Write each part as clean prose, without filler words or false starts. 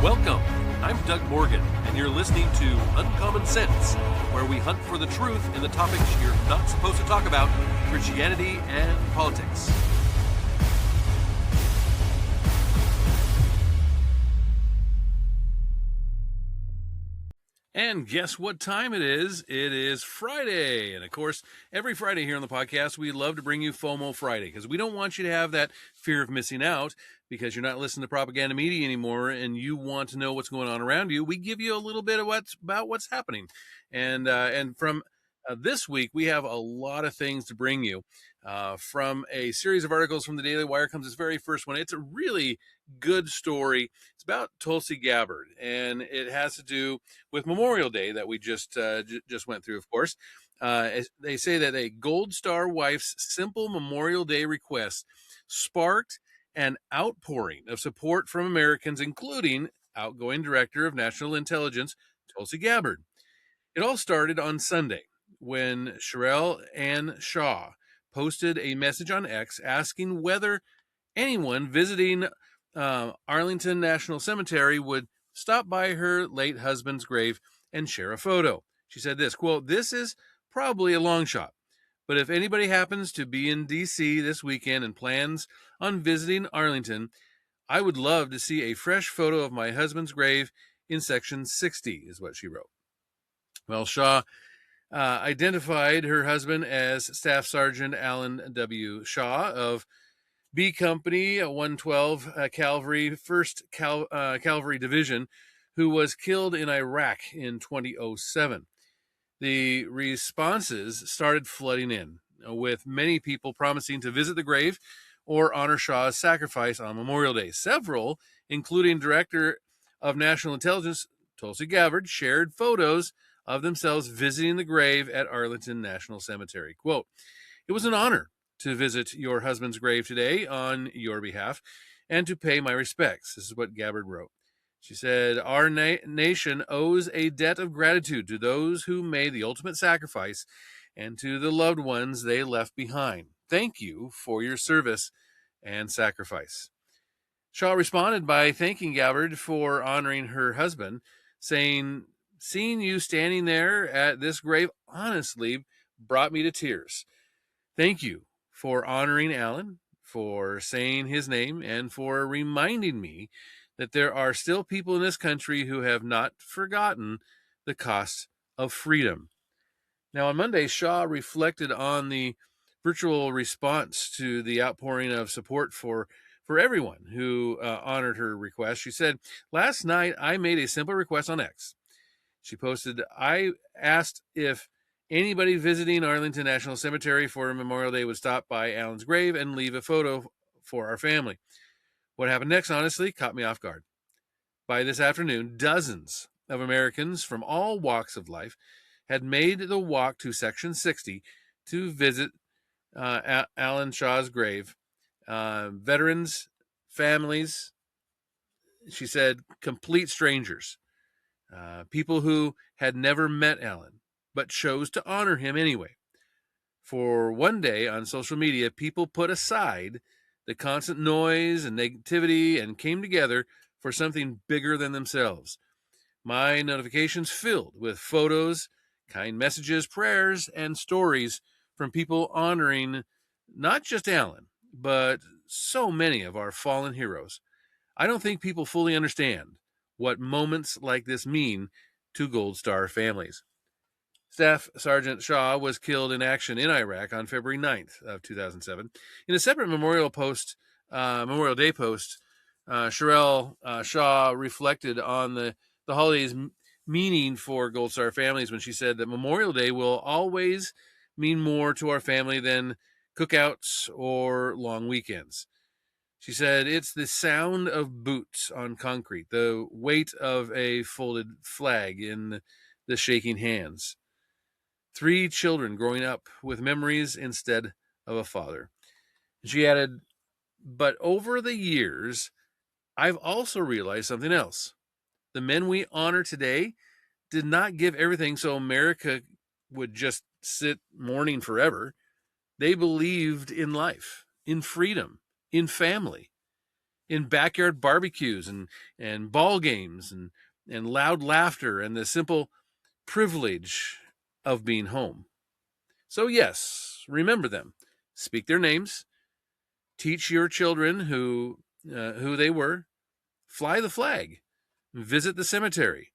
Welcome. I'm Doug Morgan, and you're listening to Uncommon Sense, where we hunt for the truth in the topics you're not supposed to talk about, Christianity and politics. And guess what time it is? It is Friday. And of course, every Friday here on the podcast, we love to bring you FOMO Friday because we don't want you to have that fear of missing out because you're not listening to propaganda media anymore and you want to know what's going on around you. We give you a little bit of what's happening. And from this week, we have a lot of things to bring you. From a series of articles from the Daily Wire comes this very first one. It's a really good story. It's about Tulsi Gabbard, and it has to do with Memorial Day that we just went through, of course. They say that a Gold Star wife's simple Memorial Day request sparked an outpouring of support from Americans, including outgoing Director of National Intelligence, Tulsi Gabbard. It all started on Sunday when Shirley Ann Shaw posted a message on X asking whether anyone visiting Arlington National Cemetery would stop by her late husband's grave and share a photo. She said this, quote, "This is probably a long shot, but if anybody happens to be in D.C. this weekend and plans on visiting Arlington, I would love to see a fresh photo of my husband's grave in section 60, is what she wrote. Well, Shaw identified her husband as Staff Sergeant Alan W. Shaw of B Company 112 Cavalry, 1st Cavalry Division, who was killed in Iraq in 2007. The responses started flooding in, with many people promising to visit the grave or honor Shaw's sacrifice on Memorial Day. Several, including Director of National Intelligence Tulsi Gabbard, shared photos of themselves visiting the grave at Arlington National Cemetery. Quote, "It was an honor to visit your husband's grave today on your behalf and to pay my respects." This is what Gabbard wrote. She said, "Our nation owes a debt of gratitude to those who made the ultimate sacrifice and to the loved ones they left behind. Thank you for your service and sacrifice." Shaw responded by thanking Gabbard for honoring her husband, saying, "Seeing you standing there at this grave honestly brought me to tears. Thank you for honoring Alan, for saying his name, and for reminding me that there are still people in this country who have not forgotten the cost of freedom." Now, on Monday, Shaw reflected on the virtual response to the outpouring of support for everyone who honored her request. She said, "Last night, I made a simple request on X." She posted, "I asked if anybody visiting Arlington National Cemetery for Memorial Day would stop by Alan's grave and leave a photo for our family. What happened next, honestly, caught me off guard. By this afternoon, dozens of Americans from all walks of life had made the walk to Section 60 to visit Alan Shaw's grave. Veterans, families," she said, "complete strangers. People who had never met Alan, but chose to honor him anyway. For one day on social media, people put aside the constant noise and negativity and came together for something bigger than themselves. My notifications filled with photos, kind messages, prayers, and stories from people honoring not just Alan, but so many of our fallen heroes. I don't think people fully understand what moments like this mean to Gold Star families." Staff Sergeant Shaw was killed in action in Iraq on February 9th of 2007. In a separate Memorial Day post, Shirley Shaw reflected on the holiday's meaning for Gold Star families when she said that Memorial Day will always mean more to our family than cookouts or long weekends. She said, "It's the sound of boots on concrete, the weight of a folded flag in the shaking hands. 3 children growing up with memories instead of a father." She added, "But over the years, I've also realized something else. The men we honor today did not give everything so America would just sit mourning forever. They believed in life, in freedom, in family. in backyard barbecues and ball games and loud laughter and the simple privilege of being home. So yes, remember them. Speak their names. Teach your children who they were. Fly the flag. Visit the cemetery.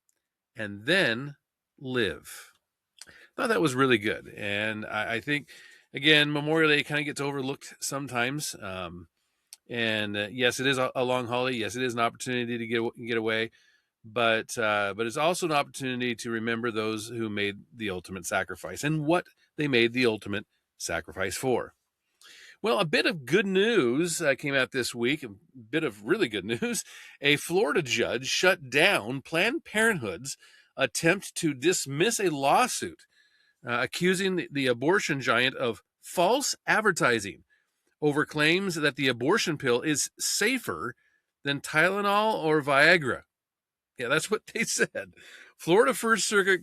And then live. I thought that was really good. And I think, again, Memorial Day kind of gets overlooked sometimes. And yes, it is a long holiday. Yes, it is an opportunity to get away. But it's also an opportunity to remember those who made the ultimate sacrifice and what they made the ultimate sacrifice for. Well, a bit of good news came out this week, a bit of really good news. A Florida judge shut down Planned Parenthood's attempt to dismiss a lawsuit accusing the abortion giant of false advertising over claims that the abortion pill is safer than Tylenol or Viagra. Yeah, that's what they said. Florida First Circuit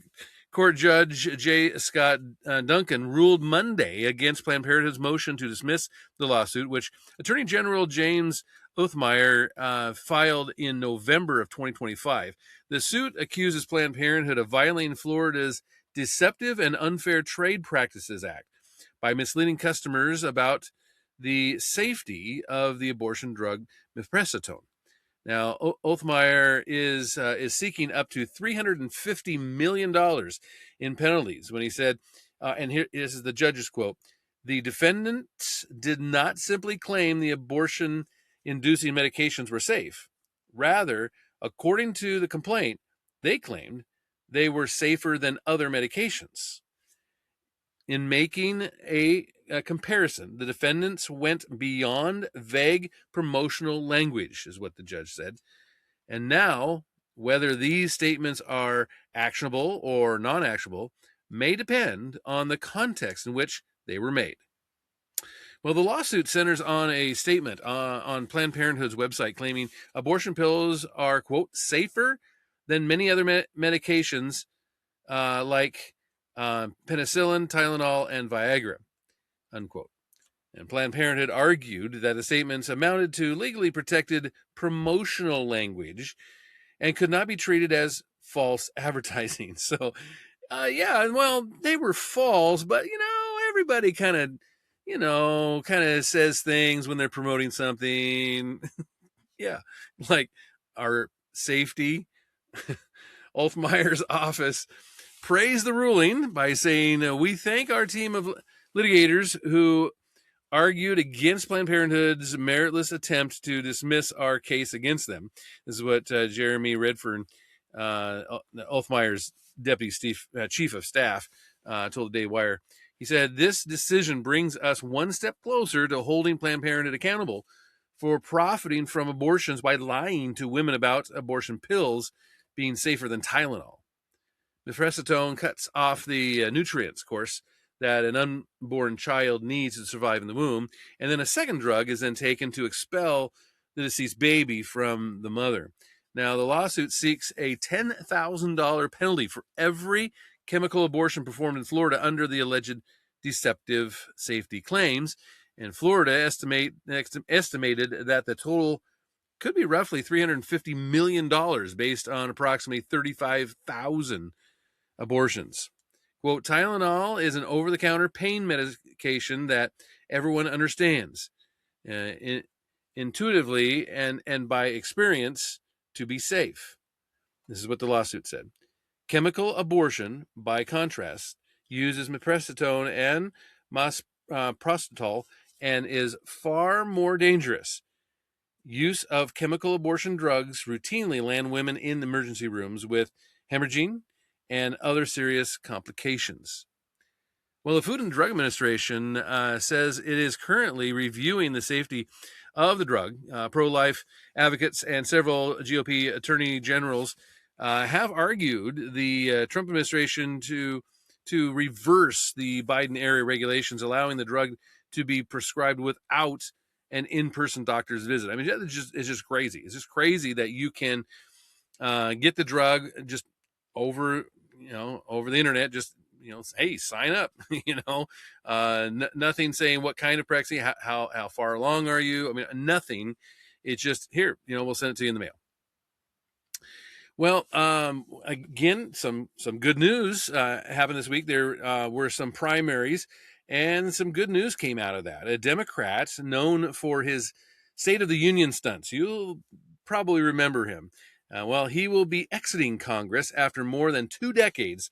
Court Judge J. Scott Duncan ruled Monday against Planned Parenthood's motion to dismiss the lawsuit, which Attorney General James Othmeyer filed in November of 2025. The suit accuses Planned Parenthood of violating Florida's Deceptive and Unfair Trade Practices Act by misleading customers about the safety of the abortion drug mifepristone. Now, Othmeyer is seeking up to $350 million in penalties when he said, and here this is the judge's quote, the defendants did not simply claim the abortion-inducing medications were safe. Rather, according to the complaint, they claimed they were safer than other medications. In making a comparison, the defendants went beyond vague promotional language, is what the judge said. And now, whether these statements are actionable or non-actionable may depend on the context in which they were made. Well, the lawsuit centers on a statement on Planned Parenthood's website claiming abortion pills are, quote, safer than many other medications like penicillin, Tylenol, and Viagra, unquote. And Planned Parenthood argued that the statements amounted to legally protected promotional language and could not be treated as false advertising. So, yeah, well, they were false, but, everybody kind of says things when they're promoting something. Yeah, like our safety. Othmeyer's office praised the ruling by saying, we thank our team of litigators who argued against Planned Parenthood's meritless attempt to dismiss our case against them. This is what Jeremy Redfern, Othmeyer's deputy chief of staff, told the Daily Wire. He said, this decision brings us one step closer to holding Planned Parenthood accountable for profiting from abortions by lying to women about abortion pills being safer than Tylenol. Mifepristone cuts off the nutrients, of course, that an unborn child needs to survive in the womb, and then a second drug is then taken to expel the deceased baby from the mother. Now, the lawsuit seeks a $10,000 penalty for every chemical abortion performed in Florida under the alleged deceptive safety claims, and Florida estimated that the total could be roughly $350 million based on approximately 35,000 abortions. Quote, Tylenol is an over-the-counter pain medication that everyone understands intuitively and by experience to be safe. This is what the lawsuit said. Chemical abortion, by contrast, uses mifepristone and prostitol and is far more dangerous. Use of chemical abortion drugs routinely land women in emergency rooms with hemorrhaging and other serious complications. Well, the Food and Drug Administration says it is currently reviewing the safety of the drug. Pro-life advocates and several GOP attorney generals have argued the Trump administration to reverse the Biden-era regulations, allowing the drug to be prescribed without an in-person doctor's visit. I mean, it's just crazy. It's just crazy that you can get the drug just over the internet. Just hey, sign up. Nothing saying what kind of pregnancy, how far along are you? I mean, nothing. It's just here, we'll send it to you in the mail. Well, again, some good news happened this week. There were some primaries, and some good news came out of that. A Democrat known for his State of the Union stunts. You'll probably remember him. Well, he will be exiting Congress after more than 2 decades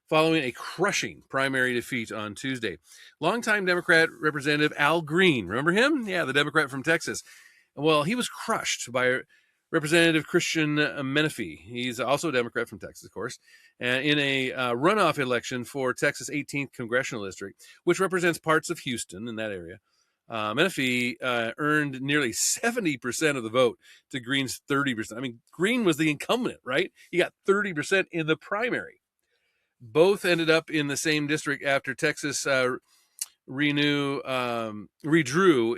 following a crushing primary defeat on Tuesday. Longtime Democrat Representative Al Green, remember him? Yeah, the Democrat from Texas. Well, he was crushed by Representative Christian Menefee. He's also a Democrat from Texas, of course, in a runoff election for Texas' 18th Congressional District, which represents parts of Houston in that area. Menefee earned nearly 70% of the vote to Green's 30%. I mean, Green was the incumbent, right? He got 30% in the primary. Both ended up in the same district after Texas redrew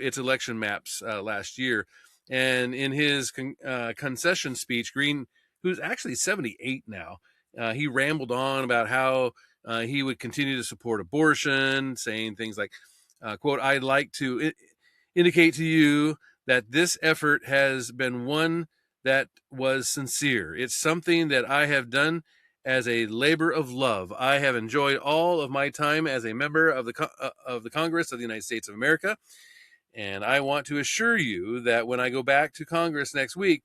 its election maps last year. And in his concession speech, Green, who's actually 78 now, he rambled on about how he would continue to support abortion, saying things like, quote, "I'd like to indicate to you that this effort has been one that was sincere. It's something that I have done as a labor of love. I have enjoyed all of my time as a member of the Congress of the United States of America. And I want to assure you that when I go back to Congress next week,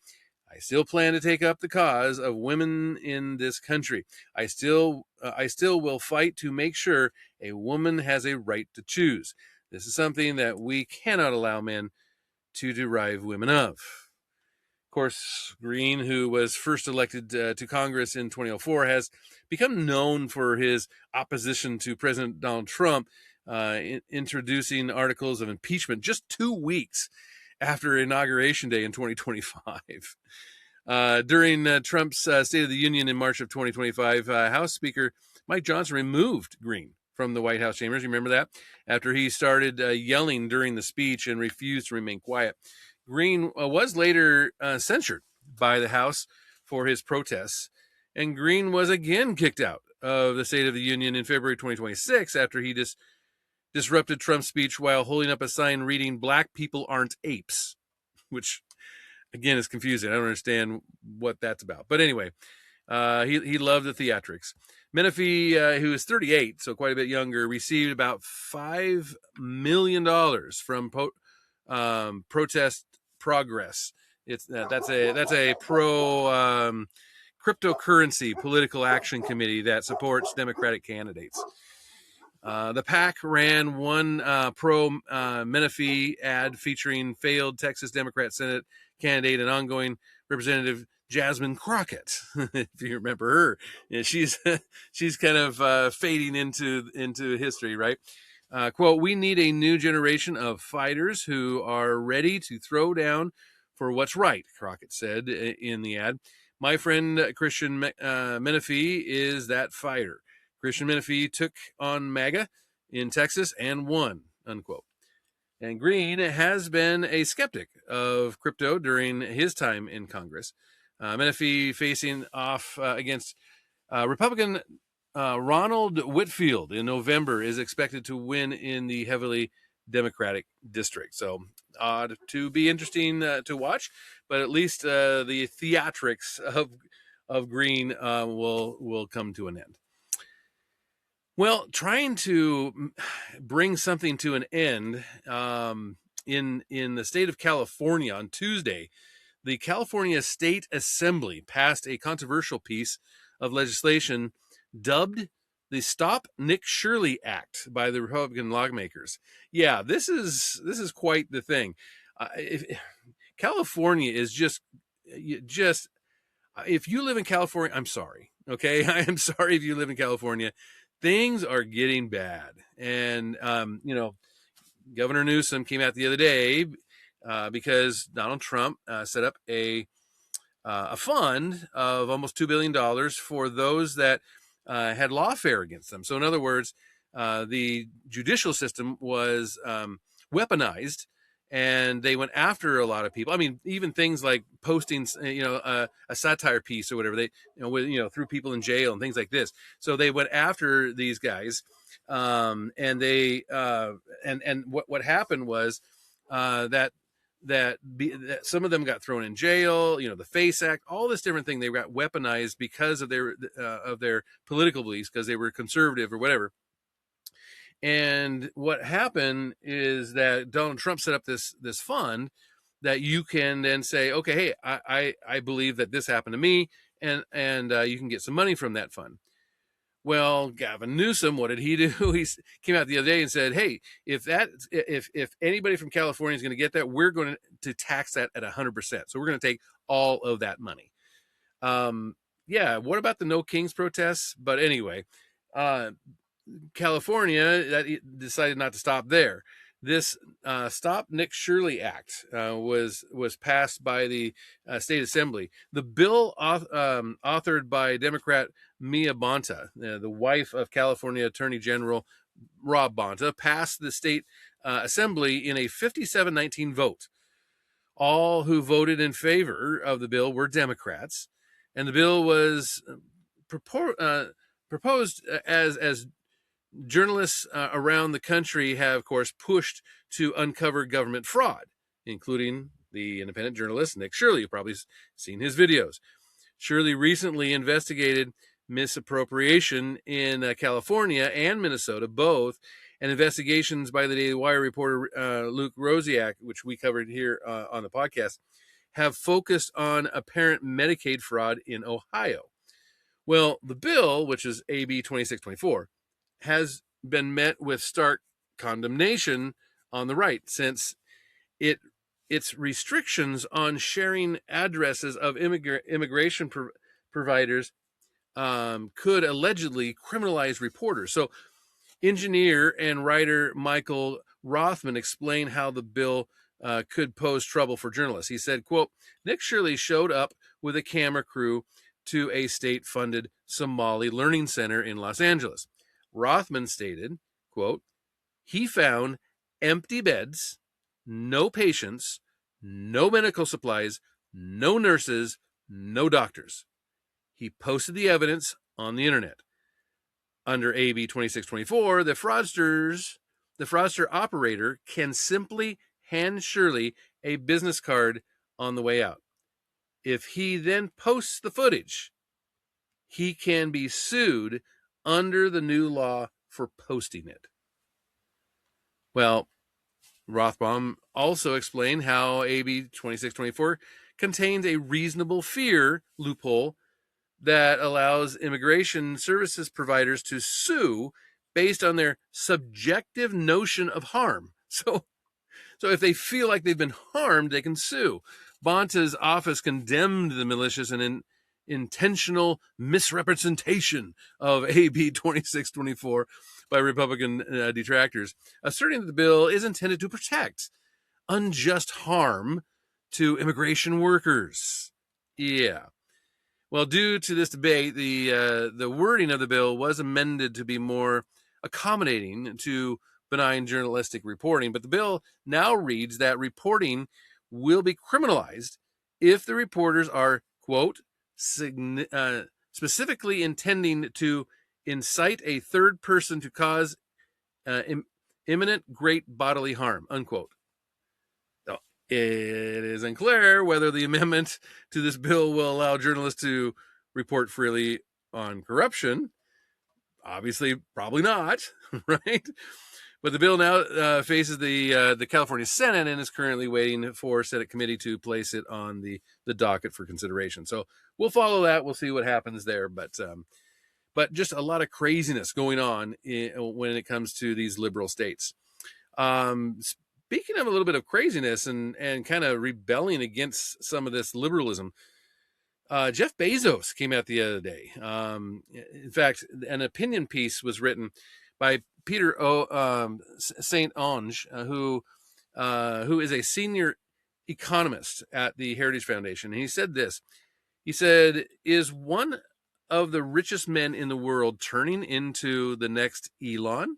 I still plan to take up the cause of women in this country. I still will fight to make sure a woman has a right to choose. This is something that we cannot allow men to deprive women of." Of course, Green, who was first elected to Congress in 2004, has become known for his opposition to President Donald Trump, introducing articles of impeachment just 2 weeks after Inauguration Day in 2025. During Trump's State of the Union in March of 2025, House Speaker Mike Johnson removed Green from the White House chambers. You remember that? After he started yelling during the speech and refused to remain quiet. Green was later censured by the House for his protests, and Green was again kicked out of the State of the Union in February 2026 after he disrupted Trump's speech while holding up a sign reading "Black people aren't apes," which, again, is confusing. I don't understand what that's about. But anyway, he loved the theatrics. Menefee, who is 38, so quite a bit younger, received about $5 million from Protest Progress. That's a pro cryptocurrency political action committee that supports Democratic candidates. The PAC ran one pro Menefee ad featuring failed Texas Democrat Senate candidate and ongoing Representative Jasmine Crockett, if you remember her. Yeah, she's kind of fading into history, right? Quote, "We need a new generation of fighters who are ready to throw down for what's right," Crockett said in the ad. "My friend Christian Menefee is that fighter. Christian Menefee took on MAGA in Texas and won," unquote. And Green has been a skeptic of crypto during his time in Congress. Menefee facing off against Republican Ronald Whitfield in November is expected to win in the heavily Democratic district. So to be interesting to watch, but at least the theatrics of Green will come to an end. Well, trying to bring something to an end in the state of California on Tuesday, the California State Assembly passed a controversial piece of legislation dubbed the Stop Nick Shirley Act by the Republican lawmakers. Yeah, this is quite the thing. California is just if you live in California, I'm sorry. Okay, I am sorry if you live in California. Things are getting bad, and Governor Newsom came out the other day because Donald Trump set up a fund of almost $2 billion for those that had lawfare against them. So in other words, the judicial system was weaponized, and they went after a lot of people. I mean, even things like posting, a satire piece or whatever, they, threw people in jail and things like this. So they went after these guys, and they, and what happened was that that some of them got thrown in jail. The FACE Act, all this different thing, they got weaponized because of their political beliefs, because they were conservative or whatever. And what happened is that Donald Trump set up this fund that you can then say, okay, hey, I believe that this happened to me, and you can get some money from that fund. Well, Gavin Newsom, what did he do? He came out the other day and said, hey, if anybody from California is going to get that, we're going to tax that at 100%. So we're going to take all of that money. Yeah, what about the No Kings protests? But anyway, California that decided not to stop there. This Stop Nick Shirley Act was passed by the state assembly. The bill authored by Democrat Mia Bonta, the wife of California Attorney General Rob Bonta, passed the state assembly in a 57-19 vote. All who voted in favor of the bill were Democrats, and the bill was proposed as journalists around the country have, of course, pushed to uncover government fraud, including the independent journalist Nick Shirley. You've probably seen his videos. Shirley recently investigated misappropriation in California and Minnesota, both, and investigations by the Daily Wire reporter Luke Rosiak, which we covered here on the podcast, have focused on apparent Medicaid fraud in Ohio. Well, the bill, which is AB 2624, has been met with stark condemnation on the right, since its restrictions on sharing addresses of immigration providers could allegedly criminalize reporters. So engineer and writer Michael Rothman explained how the bill could pose trouble for journalists. He said, quote, Nick Shirley showed up with a camera crew to a state-funded Somali learning center in Los Angeles. Rothman stated, quote, he found empty beds, no patients, no medical supplies, no nurses, no doctors. He posted the evidence on the internet. Under AB 2624, the fraudster operator can simply hand Shirley a business card on the way out. If he then posts the footage, he can be sued under the new law for posting it. Well, Rothbaum also explained how AB 2624 contains a reasonable fear loophole that allows immigration services providers to sue based on their subjective notion of harm. So if they feel like they've been harmed, they can sue. Bonta's office condemned the malicious and intentional misrepresentation of AB 2624 by Republican detractors, asserting that the bill is intended to protect unjust harm to immigration workers. Yeah. Well, due to this debate, the wording of the bill was amended to be more accommodating to benign journalistic reporting, but the bill now reads that reporting will be criminalized if the reporters are, quote, specifically intending to incite a third person to cause imminent great bodily harm, unquote. So, it is unclear whether the amendment to this bill will allow journalists to report freely on corruption. Obviously, probably not, right? But the bill now faces the California Senate and is currently waiting for Senate committee to place it on the docket for consideration. So we'll follow that. We'll see what happens there. But just a lot of craziness going on when it comes to these liberal states. Speaking of a little bit of craziness and kind of rebelling against some of this liberalism, Jeff Bezos came out the other day. In fact, an opinion piece was written by Peter St. Onge, who is a senior economist at the Heritage Foundation. And he said this. He said, is one of the richest men in the world turning into the next Elon?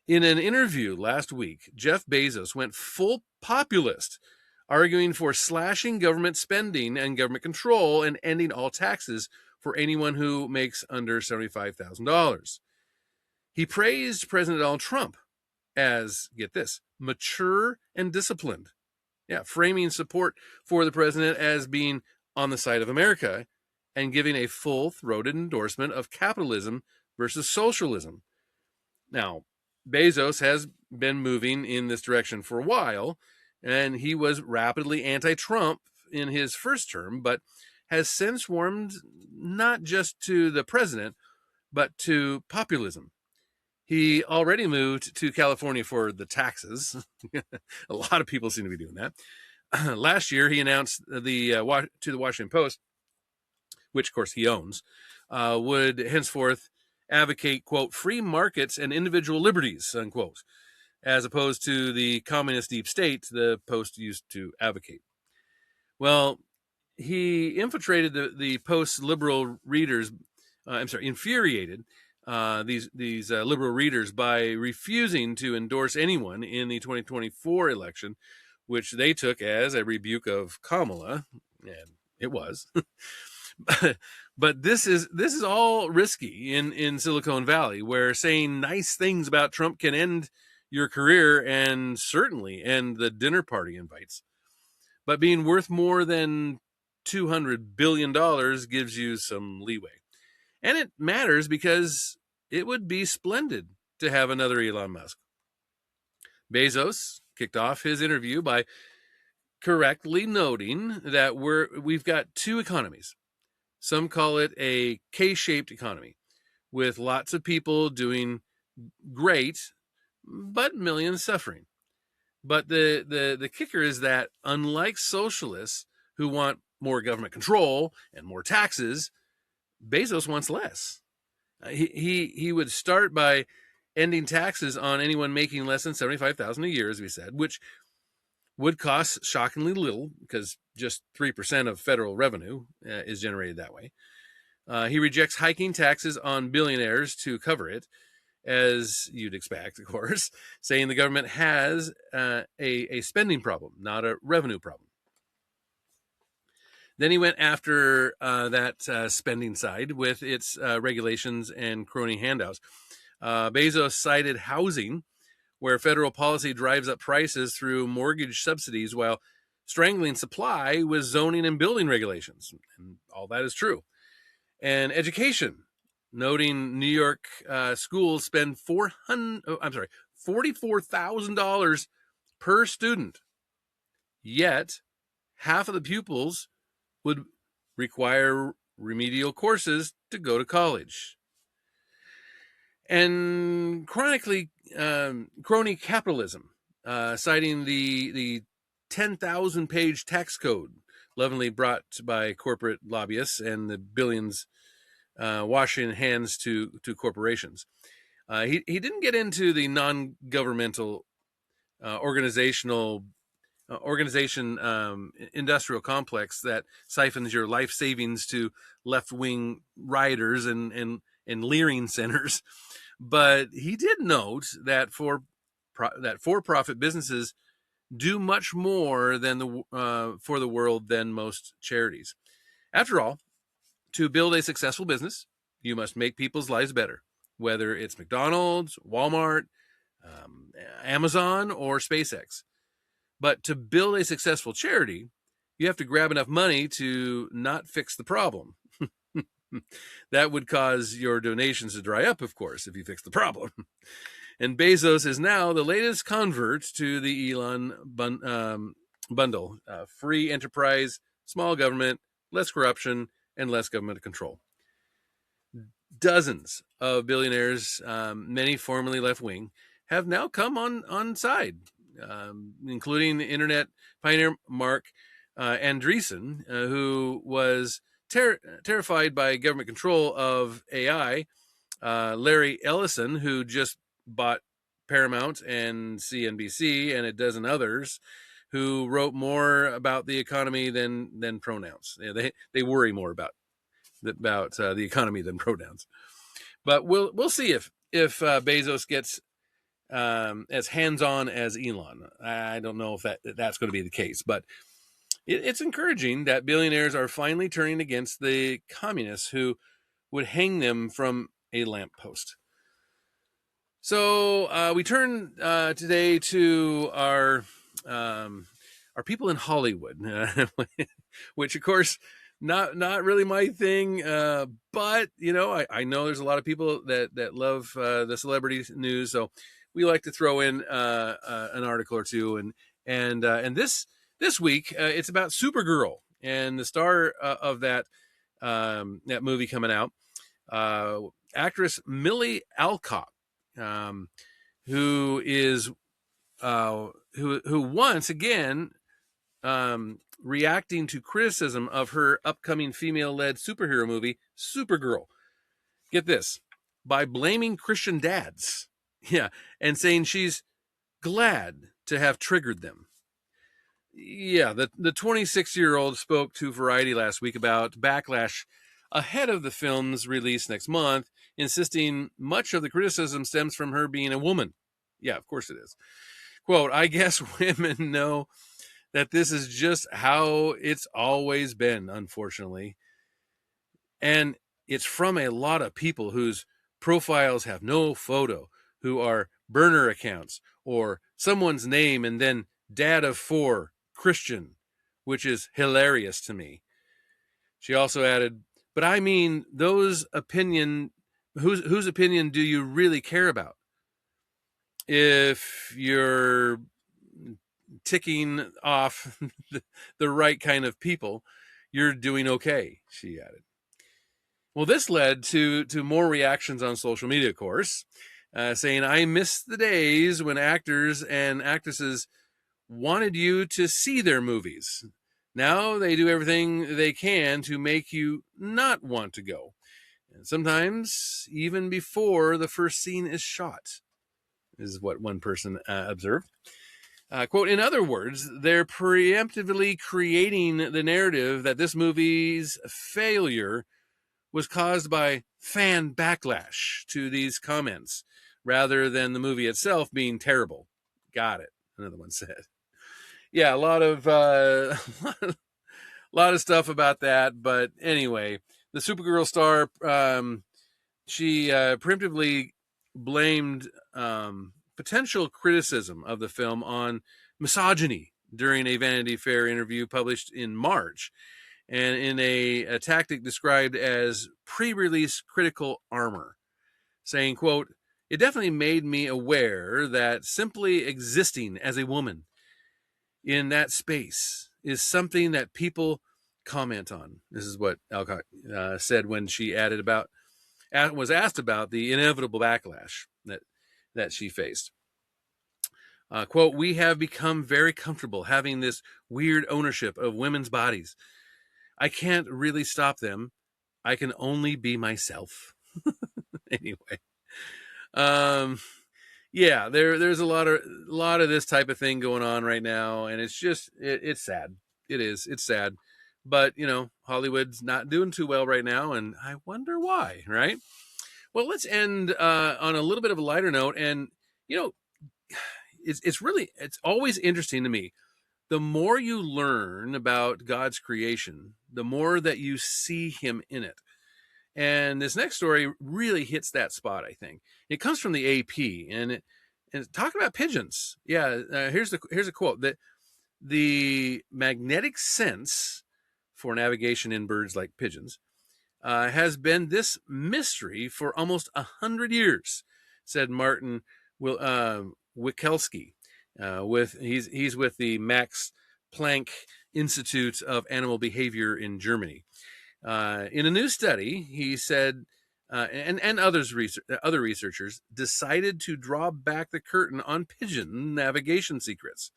In an interview last week, Jeff Bezos went full populist, arguing for slashing government spending and government control and ending all taxes for anyone who makes under $75,000. He praised President Donald Trump as, get this, mature and disciplined. Yeah, framing support for the president as being on the side of America and giving a full-throated endorsement of capitalism versus socialism. Now, Bezos has been moving in this direction for a while, and he was rapidly anti-Trump in his first term, but has since warmed not just to the president, but to populism. He already moved to California for the taxes. A lot of people seem to be doing that. Last year, he announced to the Washington Post, which of course he owns, would henceforth advocate, quote, free markets and individual liberties, unquote, as opposed to the communist deep state the Post used to advocate. Well, he infiltrated the Post's liberal readers, infuriated these liberal readers by refusing to endorse anyone in the 2024 election, which they took as a rebuke of Kamala, and it was. But this is all risky in Silicon Valley, where saying nice things about Trump can end your career and certainly end the dinner party invites. But being worth more than $200 billion gives you some leeway. And it matters because it would be splendid to have another Elon Musk. Bezos kicked off his interview by correctly noting that we've got two economies. Some call it a K-shaped economy, with lots of people doing great, but millions suffering. But the kicker is that unlike socialists who want more government control and more taxes, Bezos wants less. He would start by ending taxes on anyone making less than $75,000 a year, as we said, which would cost shockingly little because just 3% of federal revenue is generated that way. He rejects hiking taxes on billionaires to cover it, as you'd expect, of course, saying the government has a spending problem, not a revenue problem. Then he went after that spending side with its regulations and crony handouts. Bezos cited housing, where federal policy drives up prices through mortgage subsidies while strangling supply with zoning and building regulations. And all that is true. And education, noting New York schools spend $44,000 per student. Yet, half of the pupils would require remedial courses to go to college. And crony capitalism, citing the 10,000-page tax code lovingly brought by corporate lobbyists and the billions washing hands to corporations. He didn't get into the non-governmental industrial complex that siphons your life savings to left-wing rioters and leering centers. But he did note that for-profit businesses do much more than for the world than most charities. After all, to build a successful business, you must make people's lives better, whether it's McDonald's, Walmart, Amazon, or SpaceX. But to build a successful charity, you have to grab enough money to not fix the problem. That would cause your donations to dry up, of course, if you fix the problem. And Bezos is now the latest convert to the Elon bundle. Free enterprise, small government, less corruption, and less government control. Dozens of billionaires, many formerly left-wing, have now come on side, including the internet pioneer Mark Andreessen, who was terrified by government control of AI, Larry Ellison, who just bought Paramount and CNBC and a dozen others, who wrote more about the economy than pronouns. They worry more about the economy than pronouns. But we'll see if Bezos gets as hands-on as Elon. I don't know if that's going to be the case, but it's encouraging that billionaires are finally turning against the communists who would hang them from a lamppost. So we turn today to our are people in Hollywood, which of course not really my thing. But I know there's a lot of people that love the celebrity news, so we like to throw in an article or two, and this week it's about Supergirl and the star of that movie coming out, actress Millie Alcock, who is who once again reacting to criticism of her upcoming female-led superhero movie, Supergirl. Get this, by blaming Christian dads, and saying she's glad to have triggered them. Yeah, the 26-year-old spoke to Variety last week about backlash ahead of the film's release next month, insisting much of the criticism stems from her being a woman. Yeah, of course it is. Quote, I guess women know that this is just how it's always been, unfortunately. And it's from a lot of people whose profiles have no photo, who are burner accounts or someone's name and then dad of 4, Christian, which is hilarious to me. She also added, but I mean, whose opinion do you really care about? If you're ticking off the right kind of people, you're doing okay, she added. Well, this led to more reactions on social media, of course, saying, I miss the days when actors and actresses wanted you to see their movies. Now they do everything they can to make you not want to go. And sometimes even before the first scene is shot, is what one person observed. Quote, in other words, they're preemptively creating the narrative that this movie's failure was caused by fan backlash to these comments rather than the movie itself being terrible. Got it, another one said. Yeah, a lot of stuff about that. But anyway, the Supergirl star, she preemptively blamed potential criticism of the film on misogyny during a Vanity Fair interview published in March, and in a tactic described as pre-release critical armor, saying, quote, it definitely made me aware that simply existing as a woman in that space is something that people comment on. This is what Alcock said when she was asked about the inevitable backlash that she faced. Quote, we have become very comfortable having this weird ownership of women's bodies. I can't really stop them. I can only be myself. Anyway. Yeah, there's a lot of this type of thing going on right now, and it's just it's sad. It's sad. But Hollywood's not doing too well right now, and I wonder why, right? Well, let's end on a little bit of a lighter note, and it's always interesting to me. The more you learn about God's creation, the more that you see him in it. And this next story really hits that spot, I think. It comes from the AP, and talking about pigeons. Yeah, here's a quote that the magnetic sense for navigation in birds like pigeons has been this mystery for almost 100 years, said Martin Wikelski. He's with the Max Planck Institute of Animal Behavior in Germany. In a new study, he said, and other researchers decided to draw back the curtain on pigeon navigation secrets.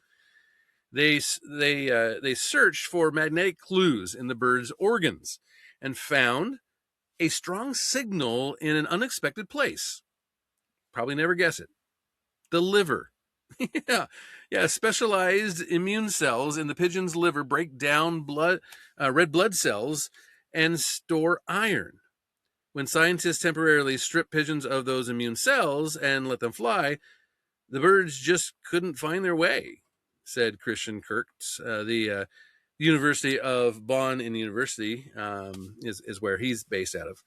They searched for magnetic clues in the bird's organs and found a strong signal in an unexpected place. Probably never guess it. The liver. Yeah. Specialized immune cells in the pigeon's liver break down red blood cells and store iron. When scientists temporarily strip pigeons of those immune cells and let them fly, the birds just couldn't find their way, said Christian Kurtz. The University of Bonn in University is where he's based out of.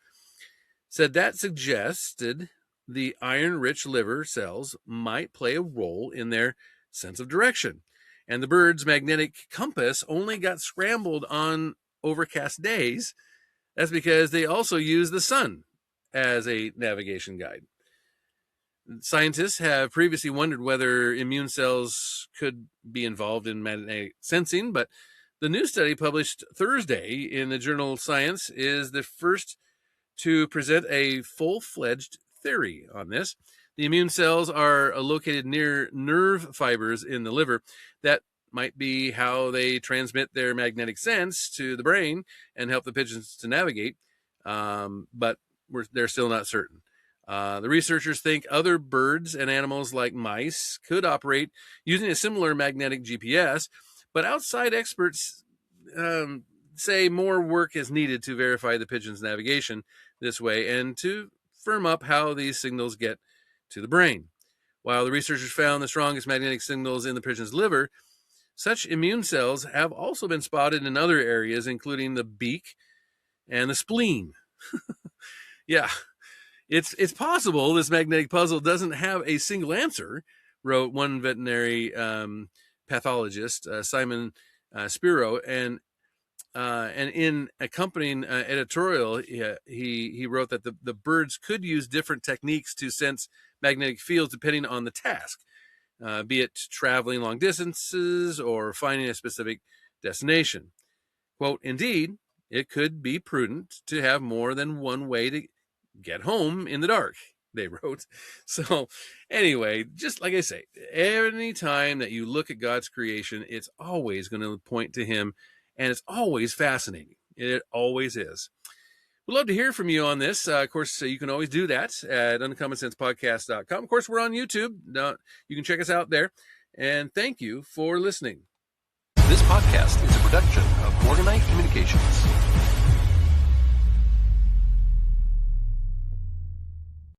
Said that suggested the iron-rich liver cells might play a role in their sense of direction. And the bird's magnetic compass only got scrambled on overcast days. That's because they also use the sun as a navigation guide. Scientists have previously wondered whether immune cells could be involved in magnetic sensing, but the new study published Thursday in the journal Science is the first to present a full-fledged theory on this. The immune cells are located near nerve fibers in the liver. That might be how they transmit their magnetic sense to the brain and help the pigeons to navigate, but they're still not certain. The researchers think other birds and animals like mice could operate using a similar magnetic GPS, but outside experts say more work is needed to verify the pigeon's navigation this way and to firm up how these signals get to the brain. While the researchers found the strongest magnetic signals in the pigeon's liver, such immune cells have also been spotted in other areas, including the beak and the spleen. Yeah. It's possible this magnetic puzzle doesn't have a single answer, wrote one veterinary pathologist, Simon Spiro, and in accompanying editorial, he wrote that the birds could use different techniques to sense magnetic fields depending on the task, be it traveling long distances or finding a specific destination. Quote, indeed, it could be prudent to have more than one way to get home in the dark, they wrote. So anyway, just like I say, any time that you look at God's creation, it's always going to point to him, and it's always fascinating. It always is. We'd love to hear from you on this. Of course, you can always do that at uncommonsensepodcast.com. Of course, we're on YouTube. You can check us out there. And thank you for listening. This podcast is a production of Organite